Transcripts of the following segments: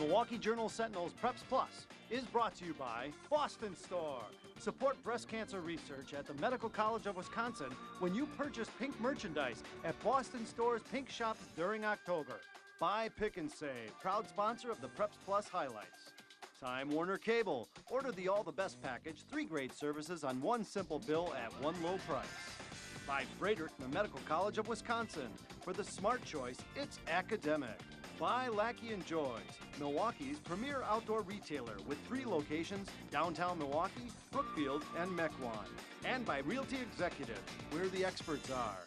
Milwaukee Journal Sentinel's Preps Plus is brought to you by Boston Store. Support breast cancer research at the Medical College of Wisconsin when you purchase pink merchandise at Boston Store's Pink Shops during October. By Pick and Save, proud sponsor of the Preps Plus highlights. Time Warner Cable. Order the All the Best package, 3 great services on one simple bill at one low price. By Frederick, the Medical College of Wisconsin. For the smart choice, it's academic. By Lackey & Joy's, Milwaukee's premier outdoor retailer with 3 locations, downtown Milwaukee, Brookfield, and Mequon. And by Realty Executive, where the experts are.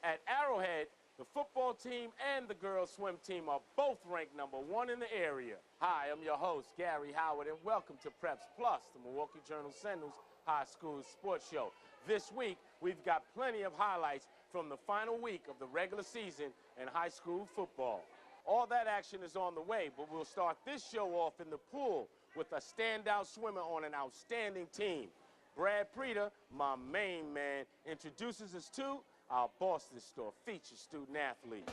At Arrowhead, the football team and the girls swim team are both ranked #1 in the area. Hi, I'm your host, Gary Howard, and welcome to Preps Plus, the Milwaukee Journal Sentinel's high school sports show. This week, we've got plenty of highlights from the final week of the regular season in high school football. All that action is on the way, but we'll start this show off in the pool with a standout swimmer on an outstanding team. Brad Preta, my main man, introduces us to our Boston Store featured student athlete.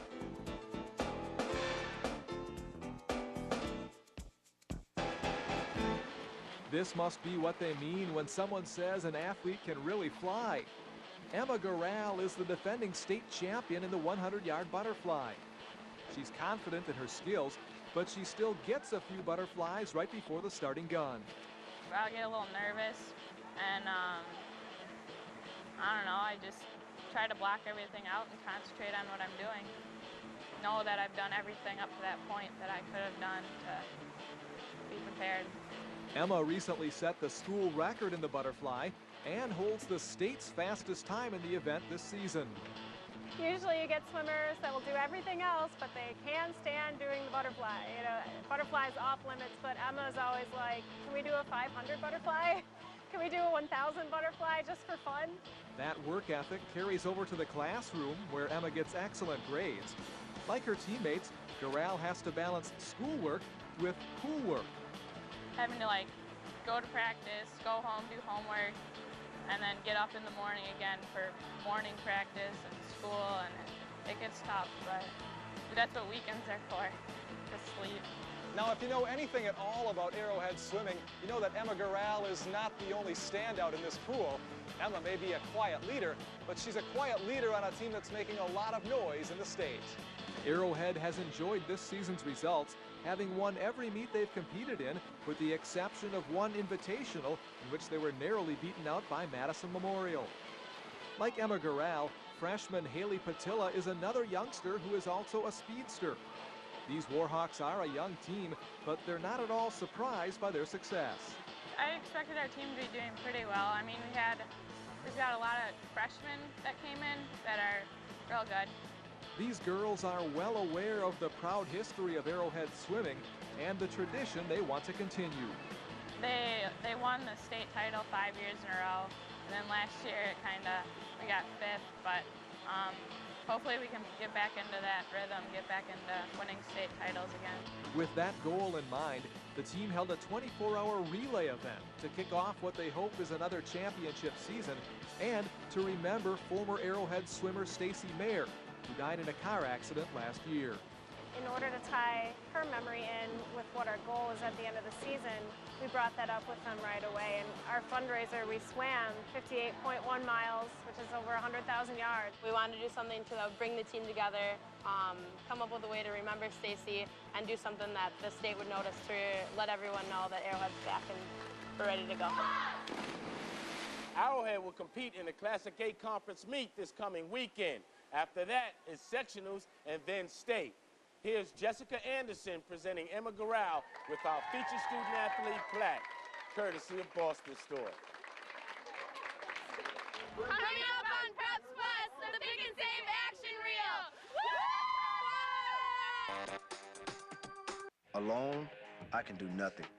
This must be what they mean when someone says an athlete can really fly. Emma Garral is the defending state champion in the 100-yard butterfly. She's confident in her skills, but she still gets a few butterflies right before the starting gun. I get a little nervous, and I don't know, I just try to block everything out and concentrate on what I'm doing. Know that I've done everything up to that point that I could have done to be prepared. Emma recently set the school record in the butterfly and holds the state's fastest time in the event this season. Usually you get swimmers that will do everything else, but they can stand doing the butterfly. You know, butterfly's off limits, but Emma's always like, can we do a 500 butterfly? Can we do a 1,000 butterfly just for fun? That work ethic carries over to the classroom, where Emma gets excellent grades. Like her teammates, Garral has to balance schoolwork with pool work. Having to go to practice, go home, do homework, and then get up in the morning again for morning practice and school, and it gets tough, but that's what weekends are for, to sleep. Now, if you know anything at all about Arrowhead swimming, you know that Emma Garral is not the only standout in this pool. Emma may be a quiet leader, but she's a quiet leader on a team that's making a lot of noise in the state. Arrowhead has enjoyed this season's results, having won every meet they've competed in, with the exception of one invitational in which they were narrowly beaten out by Madison Memorial. Like Emma Garral, freshman Haley Patilla is another youngster who is also a speedster. These Warhawks are a young team, but they're not at all surprised by their success. I expected our team to be doing pretty well. I mean, we've got a lot of freshmen that came in that are real good. These girls are well aware of the proud history of Arrowhead swimming and the tradition they want to continue. They won the state title 5 years in a row, and then last year we got 5th, but hopefully we can get back into that rhythm, get back into winning state titles again. With that goal in mind, the team held a 24-hour relay event to kick off what they hope is another championship season, and to remember former Arrowhead swimmer Stacy Mayer, who died in a car accident last year. In order to tie her memory in with what our goal is at the end of the season, we brought that up with them right away. And our fundraiser, we swam 58.1 miles, which is over 100,000 yards. We wanted to do something to bring the team together, come up with a way to remember Stacy, and do something that the state would notice to let everyone know that Arrowhead's back and we're ready to go. Arrowhead will compete in the Classic A Conference meet this coming weekend. After that is sectionals and then state. Here's Jessica Anderson presenting Emma Garral with our featured student athlete plaque, courtesy of Boston Store. Coming up on Preps Plus, the Pick and Save action reel. Alone, I can do nothing.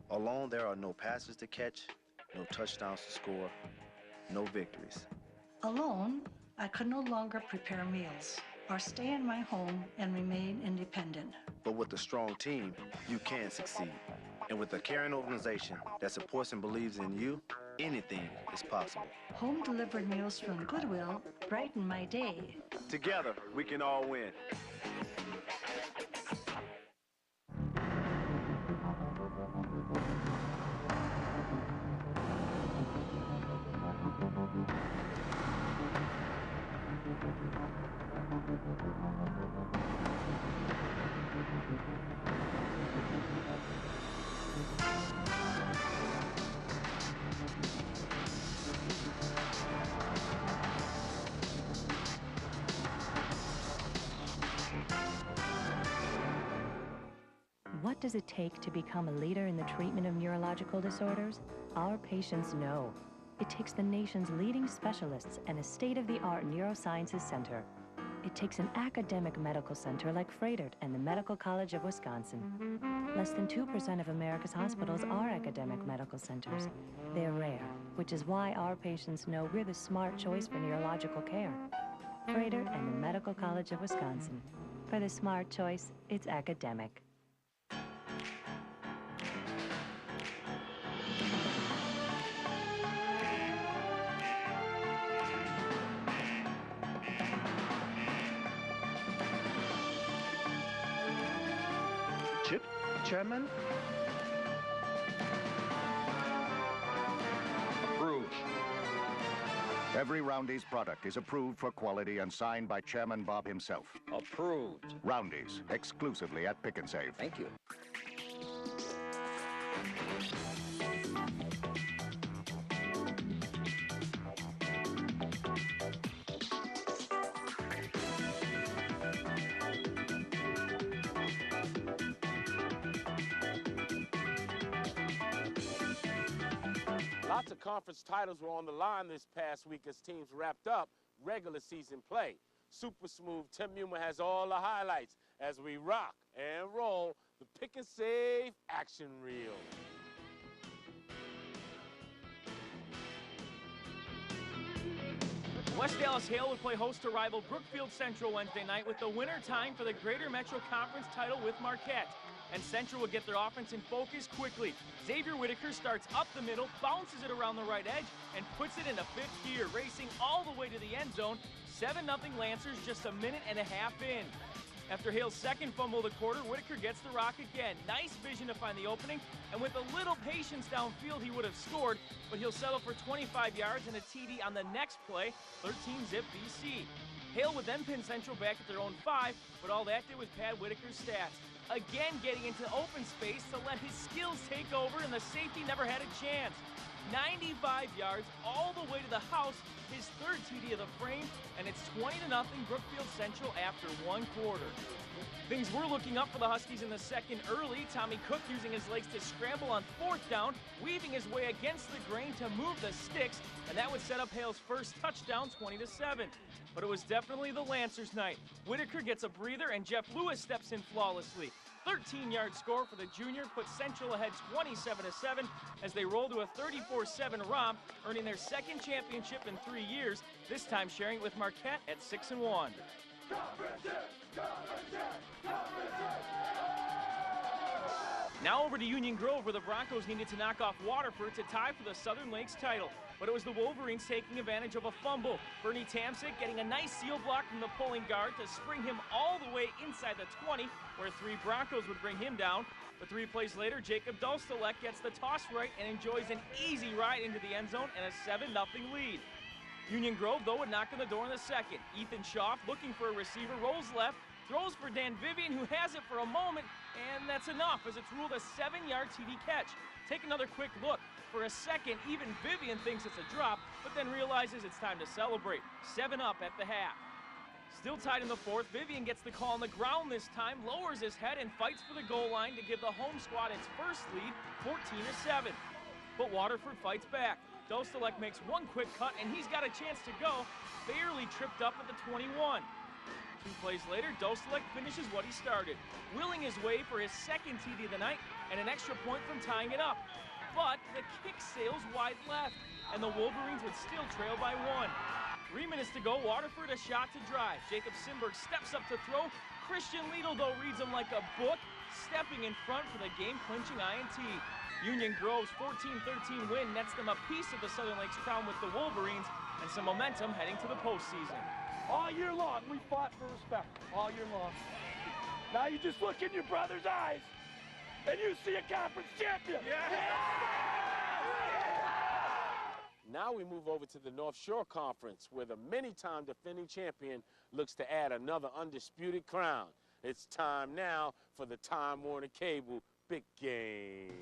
Alone, there are no passes to catch, no touchdowns to score, no victories. Alone, I could no longer prepare meals or stay in my home and remain independent. But with a strong team, you can succeed. And with a caring organization that supports and believes in you, anything is possible. Home-delivered meals from Goodwill brighten my day. Together, we can all win. What does it take to become a leader in the treatment of neurological disorders? Our patients know. It takes the nation's leading specialists and a state-of-the-art neurosciences center. It takes an academic medical center like Froedtert and the Medical College of Wisconsin. Less than 2% of America's hospitals are academic medical centers. They're rare, which is why our patients know we're the smart choice for neurological care. Froedtert and the Medical College of Wisconsin. For the smart choice, it's academic. Chip, Chairman? Approved. Every Roundy's product is approved for quality and signed by Chairman Bob himself. Approved. Roundy's, exclusively at Pick and Save. Thank you. Lots of conference titles were on the line this past week as teams wrapped up regular season play. Super smooth Tim Muma has all the highlights as we rock and roll the Pick and Save action reel. West Dallas Hale would play host to rival Brookfield Central Wednesday night with the winner tying for the Greater Metro Conference title with Marquette. And Central would get their offense in focus quickly. Xavier Whitaker starts up the middle, bounces it around the right edge, and puts it into fifth gear, racing all the way to the end zone. 7-0 Lancers just a minute and a half in. After Hale's second fumble of the quarter, Whitaker gets the rock again. Nice vision to find the opening, and with a little patience downfield, he would have scored, but he'll settle for 25 yards and a TD on the next play, 13-zip BC. Hale would then pin Central back at their own 5, but all that did was pad Whitaker's stats. Again getting into open space to let his skills take over, and the safety never had a chance. 95 yards all the way to the house, his third TD of the frame, and it's 20-0 Brookfield Central after one quarter. Things were looking up for the Huskies in the second early. Tommy Cook using his legs to scramble on fourth down, weaving his way against the grain to move the sticks, and that would set up Hale's first touchdown, 20-7. But it was definitely the Lancers' night. Whitaker gets a breather, and Jeff Lewis steps in flawlessly. 13-yard score for the junior puts Central ahead 27-7 as they roll to a 34-7 romp, earning their second championship in 3 years, this time sharing it with Marquette at 6-1. Now over to Union Grove, where the Broncos needed to knock off Waterford to tie for the Southern Lakes title. But it was the Wolverines taking advantage of a fumble. Bernie Tamsick getting a nice seal block from the pulling guard to spring him all the way inside the 20, where 3 Broncos would bring him down. But 3 plays later, Jacob Dulstelek gets the toss right and enjoys an easy ride into the end zone and a 7-0 lead. Union Grove, though, would knock on the door in the second. Ethan Schaaf, looking for a receiver, rolls left, throws for Dan Vivian, who has it for a moment, and that's enough as it's ruled a 7-yard TD catch. Take another quick look. For a second, even Vivian thinks it's a drop, but then realizes it's time to celebrate. 7 up at the half. Still tied in the fourth, Vivian gets the call on the ground this time, lowers his head, and fights for the goal line to give the home squad its first lead, 14-7. But Waterford fights back. Dostalek makes one quick cut, and he's got a chance to go, barely tripped up at the 21. 2 plays later, Dostalek finishes what he started, willing his way for his second TD of the night and an extra point from tying it up. But the kick sails wide left, and the Wolverines would still trail by 1. 3 minutes to go, Waterford a shot to drive. Jacob Simberg steps up to throw. Christian Liedl, though, reads him like a book, stepping in front for the game-clinching INT. Union Grove's 14-13 win nets them a piece of the Southern Lakes crown with the Wolverines and some momentum heading to the postseason. All year long, we fought for respect. All year long. Now you just look in your brother's eyes, and you see a conference champion. Yeah. Now we move over to the North Shore Conference, where the many-time defending champion looks to add another undisputed crown. It's time now for the Time Warner Cable Big Game.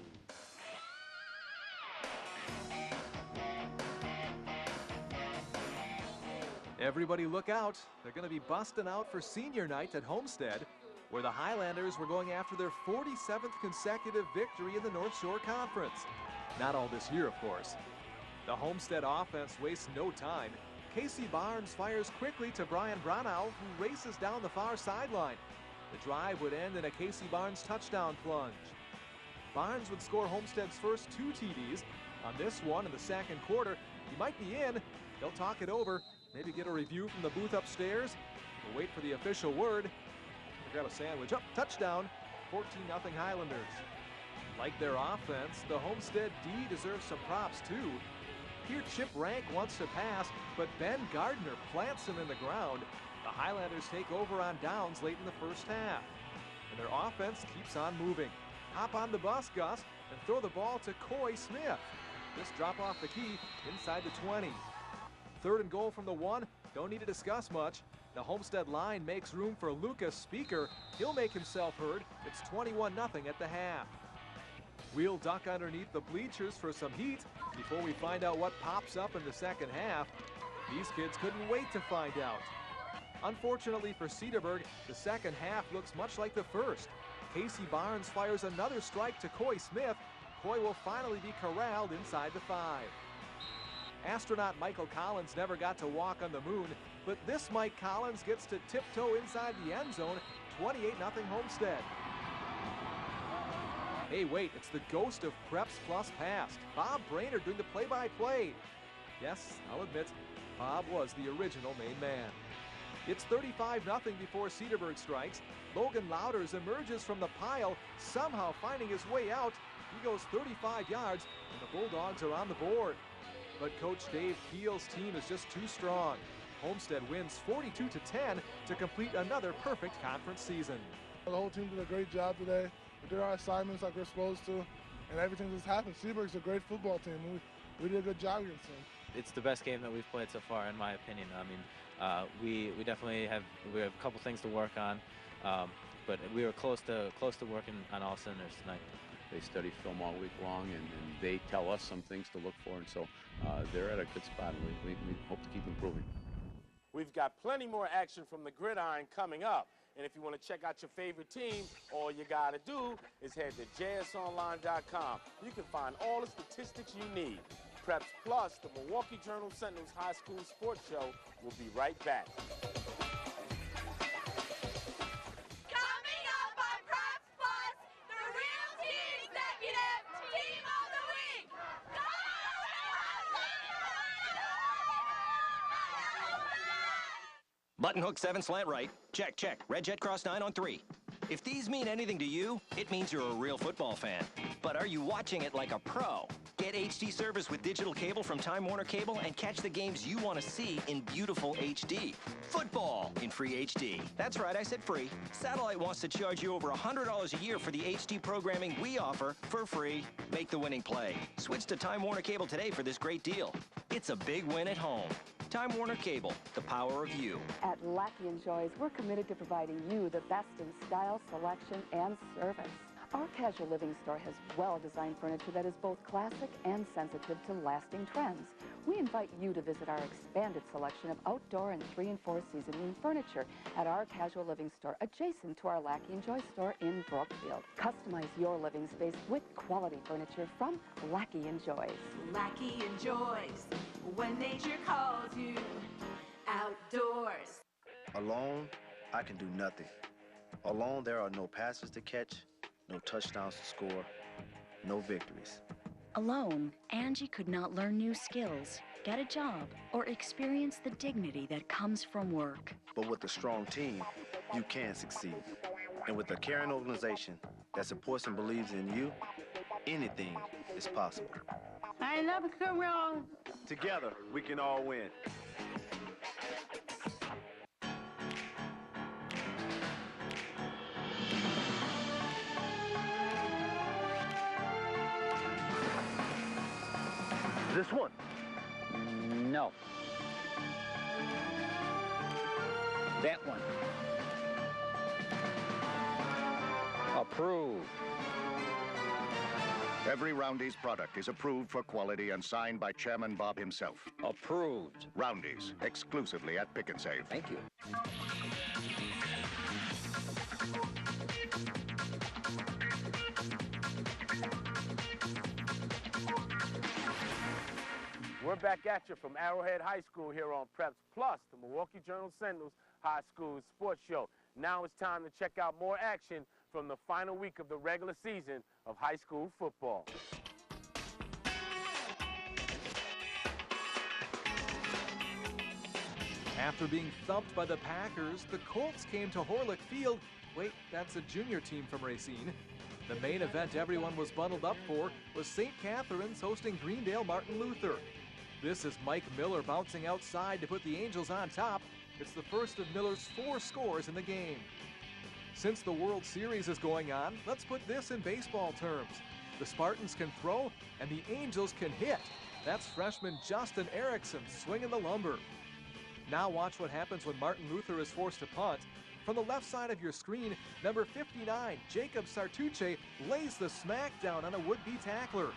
Everybody look out. They're going to be busting out for senior night at Homestead, where the Highlanders were going after their 47th consecutive victory in the North Shore Conference. Not all this year, of course. The Homestead offense wastes no time. Casey Barnes fires quickly to Brian Bronow, who races down the far sideline. The drive would end in a Casey Barnes touchdown plunge. Barnes would score Homestead's first 2 TDs. On this one in the second quarter, he might be in. They'll talk it over, maybe get a review from the booth upstairs. We'll wait for the official word. Grab a sandwich. Up, touchdown, 14-0 Highlanders. Like their offense, the Homestead D deserves some props too. Here Chip Rank wants to pass, but Ben Gardner plants him in the ground. The Highlanders take over on downs late in the first half. And their offense keeps on moving. Hop on the bus, Gus, and throw the ball to Coy Smith. Just drop off the key inside the 20. 3rd and goal from the 1. Don't need to discuss much. The Homestead line makes room for Lucas Speaker. He'll make himself heard. It's 21-0 at the half. We'll duck underneath the bleachers for some heat before we find out what pops up in the second half. These kids couldn't wait to find out. Unfortunately for Cedarburg, the second half looks much like the first. Casey Barnes fires another strike to Coy Smith. Coy will finally be corralled inside the 5. Astronaut Michael Collins never got to walk on the moon, but this Mike Collins gets to tiptoe inside the end zone. 28-0 Homestead. Hey, wait, it's the ghost of Preps Plus past. Bob Brainerd doing the play-by-play. Yes, I'll admit, Bob was the original main man. It's 35-0 before Cedarburg strikes. Logan Louders emerges from the pile, somehow finding his way out. He goes 35 yards, and the Bulldogs are on the board. But Coach Dave Keel's team is just too strong. Homestead wins 42-10 to complete another perfect conference season. The whole team did a great job today. We did our assignments like we're supposed to, and everything just happened. Cedarburg's a great football team. We did a good job against them. It's the best game that we've played so far, in my opinion. I mean, we definitely have a couple things to work on, but we were close to working on all cylinders tonight. They study film all week long, and they tell us some things to look for, and so they're at a good spot, and we hope to keep improving. We've got plenty more action from the gridiron coming up. And if you want to check out your favorite team, all you got to do is head to jsonline.com. You can find all the statistics you need. Preps Plus, the Milwaukee Journal Sentinel's high school sports show, will be right back. Coming up on Preps Plus, the Real Team Executive Team of the Week. Button hook 7 slant right. Check, check. Red jet cross 9 on 3. If these mean anything to you, it means you're a real football fan. But are you watching it like a pro? Get HD service with digital cable from Time Warner Cable and catch the games you want to see in beautiful HD. Football in free HD. That's right, I said free. Satellite wants to charge you over $100 a year for the HD programming we offer for free. Make the winning play. Switch to Time Warner Cable today for this great deal. It's a big win at home. Time Warner Cable, the power of you. At Lackey & Joy's, we're committed to providing you the best in style, selection, and service. Our casual living store has well-designed furniture that is both classic and sensitive to lasting trends. We invite you to visit our expanded selection of outdoor and 3- and 4-season furniture at our casual living store adjacent to our Lackey & Joy store in Brookfield. Customize your living space with quality furniture from Lackey & Joy's. Lackey & Joy's, when nature calls you outdoors. Alone, I can do nothing. Alone, there are no passes to catch, no touchdowns to score, no victories. Alone, Angie could not learn new skills, get a job, or experience the dignity that comes from work. But with a strong team, you can succeed. And with a caring organization that supports and believes in you, anything is possible. I never come wrong. Together, we can all win. This one. That one. Approved. Every Roundy's product is approved for quality and signed by Chairman Bob himself. Approved. Roundy's, exclusively at Pick and Save. Thank you. We're back at you from Arrowhead High School here on Preps Plus, the Milwaukee Journal Sentinel's High School Sports Show. Now it's time to check out more action from the final week of the regular season of high school football. After being thumped by the Packers, the Colts came to Horlick Field. Wait, that's a junior team from Racine. The main event everyone was bundled up for was St. Catherine's hosting Greendale Martin Luther. This is Mike Miller bouncing outside to put the Angels on top. It's the first of Miller's 4 scores in the game. Since the World Series is going on, let's put this in baseball terms. The Spartans can throw, and the Angels can hit. That's freshman Justin Erickson swinging the lumber. Now watch what happens when Martin Luther is forced to punt. From the left side of your screen, number 59, Jacob Sartucci, lays the smackdown on a would-be tackler.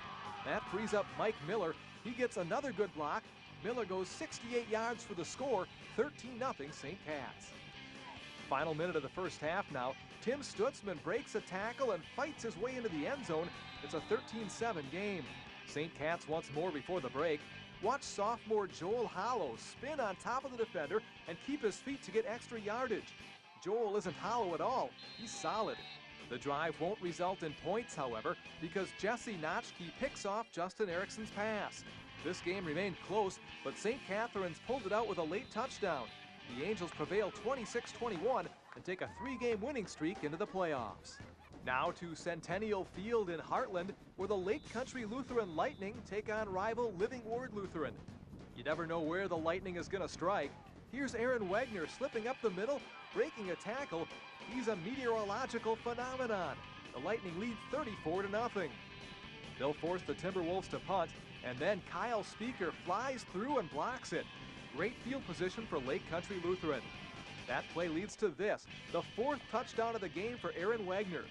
That frees up Mike Miller. He gets another good block. Miller goes 68 yards for the score, 13-0 St. Cat's. Final minute of the first half now. Tim Stutzman breaks a tackle and fights his way into the end zone. It's a 13-7 game. St. Cat's once more before the break. Watch sophomore Joel Hollow spin on top of the defender and keep his feet to get extra yardage. Joel isn't hollow at all. He's solid. The drive won't result in points, however, because Jesse Notchke picks off Justin Erickson's pass. This game remained close, but St. Catherine's pulled it out with a late touchdown. The Angels prevail 26-21 and take a 3-game winning streak into the playoffs. Now to Centennial Field in Heartland, where the Lake Country Lutheran Lightning take on rival Living Word Lutheran. You never know where the Lightning is going to strike. Here's Aaron Wagner slipping up the middle, breaking a tackle. He's a meteorological phenomenon. The Lightning lead 34-0. They'll force the Timberwolves to punt, and then Kyle Speaker flies through and blocks it. Great field position for Lake Country Lutheran. That play leads to this, the 4th touchdown of the game for Aaron Wagner.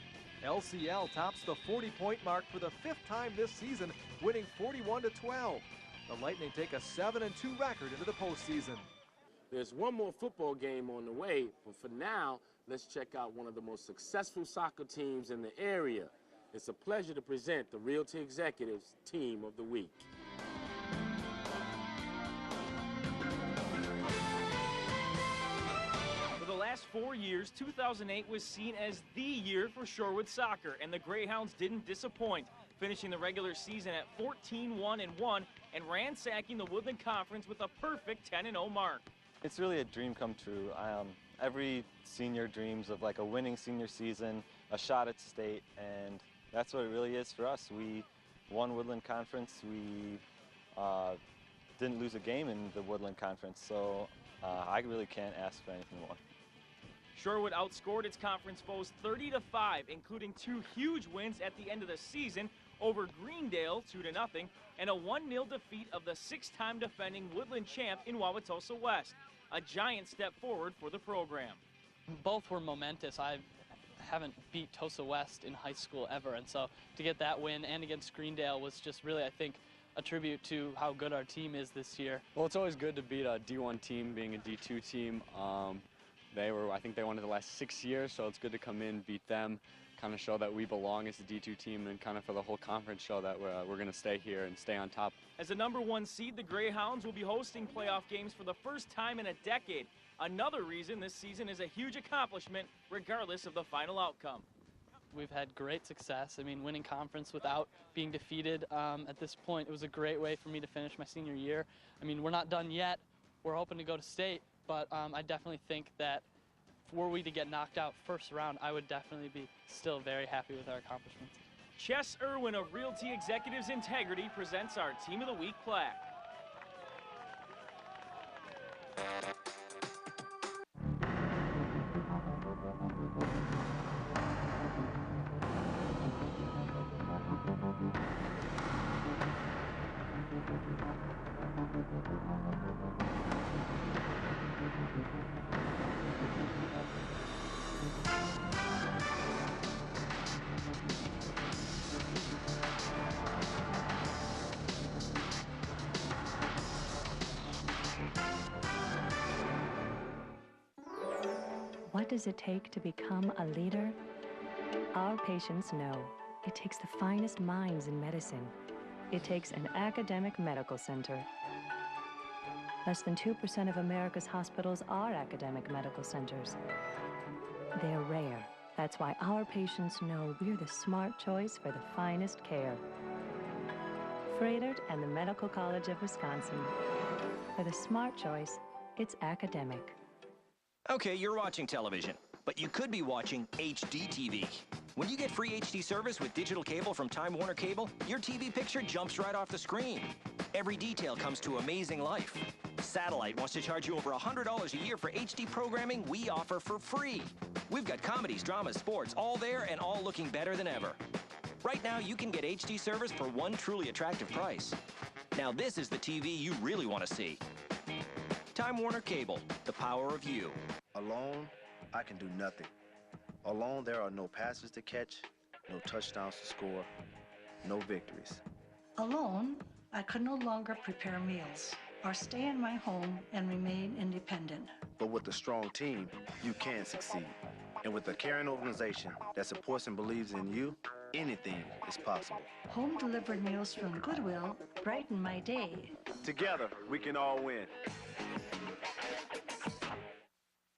LCL tops the 40-point mark for the 5th time this season, winning 41-12. The Lightning take a 7-2 record into the postseason. There's one more football game on the way, but for now, let's check out one of the most successful soccer teams in the area. It's a pleasure to present the Realty Executives Team of the Week. For the last 4 years, 2008 was seen as the year for Shorewood soccer, and the Greyhounds didn't disappoint, finishing the regular season at 14-1-1 and ransacking the Woodland Conference with a perfect 10-0 mark. It's really a dream come true. Every senior dreams of like a winning senior season, a shot at state, and that's what it really is for us. We won Woodland Conference. We didn't lose a game in the Woodland Conference, so I really can't ask for anything more. Shorewood outscored its conference foes 30-5, including 2 huge wins at the end of the season over Greendale 2-0 and a 1-0 defeat of the 6-time defending Woodland champ in Wauwatosa West. A giant step forward for the program. Both were momentous. I haven't beat Tosa West in high school ever, and so to get that win and against Greendale was just really, I think, a tribute to how good our team is this year. Well, it's always good to beat a D1 team, being a D2 team. I think they won it the last 6 years, so it's good to come in, beat them, kind of show that we belong as a D2 team, and kind of for the whole conference show that we're going to stay here and stay on top. As the #1 seed, the Greyhounds will be hosting playoff games for the first time in a decade. Another reason this season is a huge accomplishment, regardless of the final outcome. We've had great success. I mean, winning conference without being defeated at this point, it was a great way for me to finish my senior year. I mean, we're not done yet. We're hoping to go to state, but I definitely think that were we to get knocked out first round, I would definitely be still very happy with our accomplishments. Chess Irwin of Realty Executives Integrity presents our Team of the Week plaque. What does it take to become a leader? Our patients know it takes the finest minds in medicine. It takes an academic medical center. Less than 2% of America's hospitals are academic medical centers. They're rare. That's why our patients know we're the smart choice for the finest care. Froedtert and the Medical College of Wisconsin. For the smart choice, it's academic. Okay, you're watching television, but you could be watching HD TV. When you get free HD service with digital cable from Time Warner Cable, your TV picture jumps right off the screen. Every detail comes to amazing life. Satellite wants to charge you over $100 a year for HD programming we offer for free. We've got comedies, dramas, sports, all there and all looking better than ever. Right now, you can get HD service for one truly attractive price. Now this is the TV you really want to see. Time Warner Cable, the power of you. Alone, I can do nothing. Alone, there are no passes to catch, no touchdowns to score, no victories. Alone, I could no longer prepare meals or stay in my home and remain independent. But with a strong team, you can succeed. And with a caring organization that supports and believes in you, anything is possible. Home-delivered meals from Goodwill brighten my day. Together, we can all win.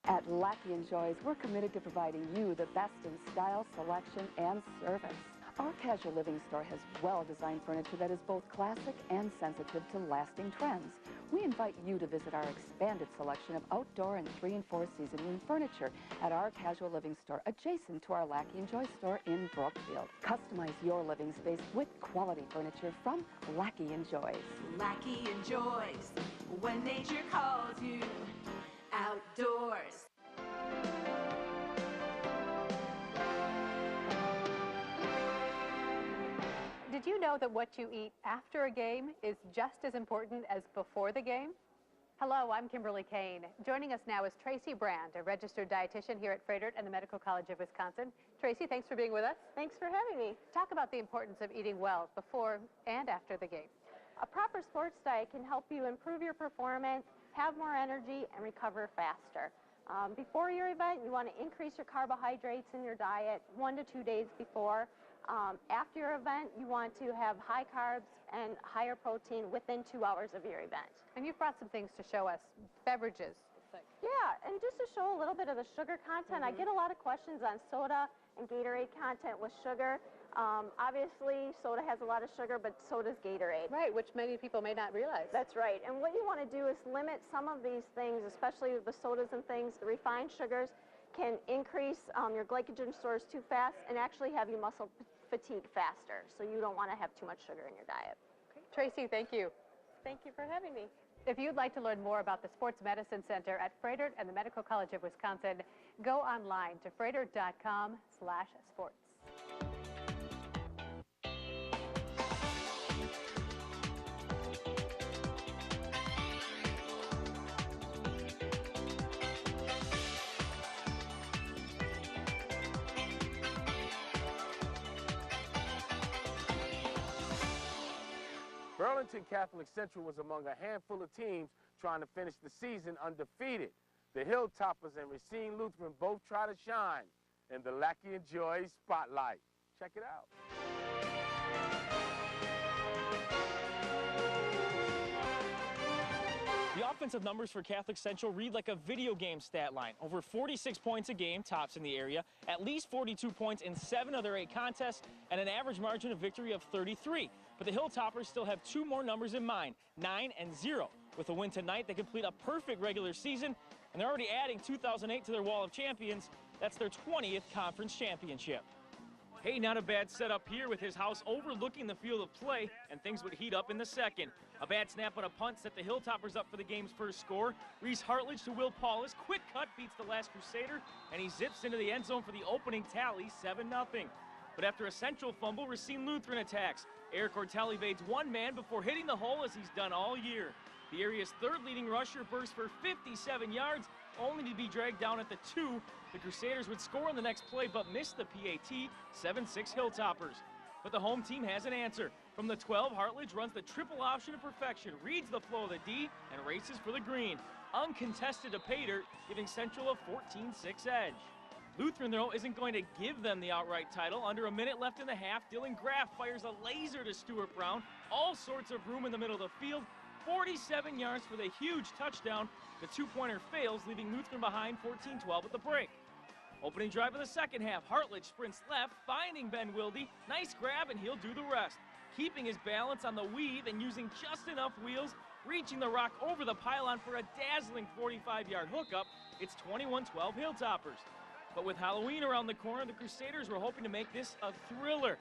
At Lackey & Joy's, we're committed to providing you the best in style, selection, and service. Our casual living store has well-designed furniture that is both classic and sensitive to lasting trends. We invite you to visit our expanded selection of outdoor and 3- and 4-season room furniture at our casual living store adjacent to our Lackey & Joy store in Brookfield. Customize your living space with quality furniture from Lackey & Joy's. Lackey & Joy's, when nature calls you outdoors. Did you know that what you eat after a game is just as important as before the game? Hello, I'm Kimberly Kane. Joining us now is Tracy Brand, a registered dietitian here at Froedtert and the Medical College of Wisconsin. Tracy, thanks for being with us. Thanks for having me. Talk about the importance of eating well before and after the game. A proper sports diet can help you improve your performance, have more energy, and recover faster. Before your event, you want to increase your carbohydrates in your diet 1 to 2 days before. After your event, you want to have high carbs and higher protein within 2 hours of your event. And you've brought some things to show us, beverages. Yeah, and just to show a little bit of the sugar content, I get a lot of questions on soda and Gatorade content with sugar. Obviously, soda has a lot of sugar, but so does Gatorade. Right, which many people may not realize. That's right. And what you want to do is limit some of these things, especially the sodas and things. The refined sugars can increase your glycogen stores too fast and actually have you muscle fatigue faster. So you don't want to have too much sugar in your diet. Okay. Tracy, thank you. Thank you for having me. If you'd like to learn more about the Sports Medicine Center at Froedtert and the Medical College of Wisconsin, go online to froedtert.com/sports. Burlington Catholic Central was among a handful of teams trying to finish the season undefeated. The Hilltoppers and Racine Lutheran both try to shine in the Lackey & Joy spotlight. Check it out. The offensive numbers for Catholic Central read like a video game stat line. Over 46 points a game, tops in the area, at least 42 points in 7 of their 8 contests, and an average margin of victory of 33. But the Hilltoppers still have 2 more numbers in mind, 9 and 0. With a win tonight, they complete a perfect regular season, and they're already adding 2008 to their wall of champions. That's their 20th conference championship. Hey, not a bad setup here with his house overlooking the field of play, and things would heat up in the second. A bad snap on a punt set the Hilltoppers up for the game's first score. Reese Hartledge to Will Paulus. Quick cut beats the last Crusader, and he zips into the end zone for the opening tally, 7-0. But after a Central fumble, Racine Lutheran attacks. Eric Ortel evades one man before hitting the hole as he's done all year. The area's third leading rusher bursts for 57 yards, only to be dragged down at the 2. The Crusaders would score on the next play, but missed the PAT, 7-6 Hilltoppers. But the home team has an answer. From the 12, Hartledge runs the triple option to perfection, reads the flow of the D, and races for the green. uncontested to pay dirt, giving Central a 14-6 edge. Lutheran, though, isn't going to give them the outright title. Under a minute left in the half, Dylan Graff fires a laser to Stuart Brown. All sorts of room in the middle of the field. 47 yards for the huge touchdown. The two-pointer fails, leaving Lutheran behind 14-12 at the break. Opening drive of the second half, Hartledge sprints left, finding Ben Wilde. Nice grab, and he'll do the rest. Keeping his balance on the weave and using just enough wheels, reaching the rock over the pylon for a dazzling 45-yard hookup. It's 21-12 Hilltoppers. But with Halloween around the corner, the Crusaders were hoping to make this a thriller.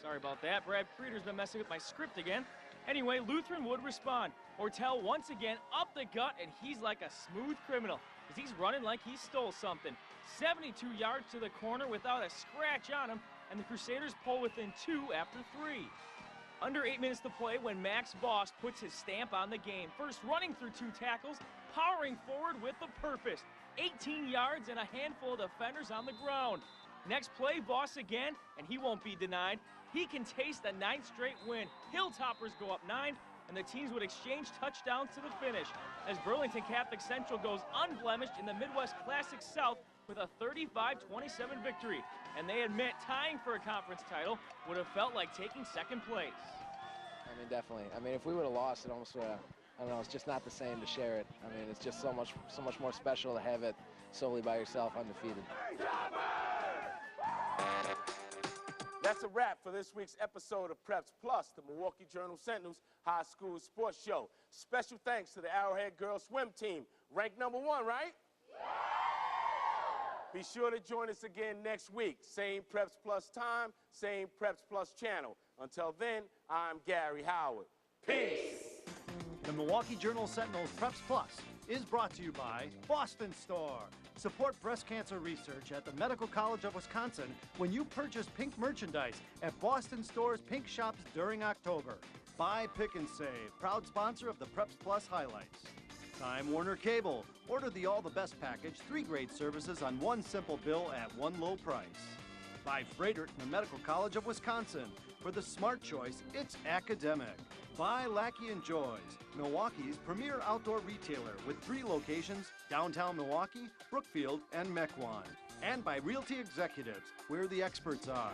Sorry about that. Brad Frieder's been messing with my script again. Anyway, Lutheran would respond. Ortel once again up the gut, and he's like a smooth criminal, as he's running like he stole something. 72 yards to the corner without a scratch on him, and the Crusaders pull within 2 after 3. Under 8 minutes to play when Max Boss puts his stamp on the game. First running through 2 tackles, powering forward with a purpose. 18 yards and a handful of defenders on the ground. Next play, Boss again, and he won't be denied. He can taste the 9th straight win. Hilltoppers go up 9, and the teams would exchange touchdowns to the finish, as Burlington Catholic Central goes unblemished in the Midwest Classic South with a 35-27 victory. And they admit tying for a conference title would have felt like taking second place. I mean, definitely. I mean, if we would have lost, it almost would have, I don't know, it's just not the same to share it. I mean, it's just so much more special to have it solely by yourself, undefeated. That's a wrap for this week's episode of Preps Plus, the Milwaukee Journal Sentinel's high school sports show. Special thanks to the Arrowhead girls swim team, ranked #1, right? Be sure to join us again next week. Same Preps Plus time, same Preps Plus channel. Until then, I'm Gary Howard. Peace. The Milwaukee Journal Sentinel's Preps Plus is brought to you by Boston Store. Support breast cancer research at the Medical College of Wisconsin when you purchase pink merchandise at Boston Store's Pink Shops during October. Buy, pick, and save. Proud sponsor of the Preps Plus highlights. Time Warner Cable. Order the All the Best package, 3 great services on one simple bill at one low price. By Freighter and the Medical College of Wisconsin. For the smart choice, it's academic. By Lackey & Joys, Milwaukee's premier outdoor retailer with 3 locations, downtown Milwaukee, Brookfield, and Mequon. And by Realty Executives, where the experts are.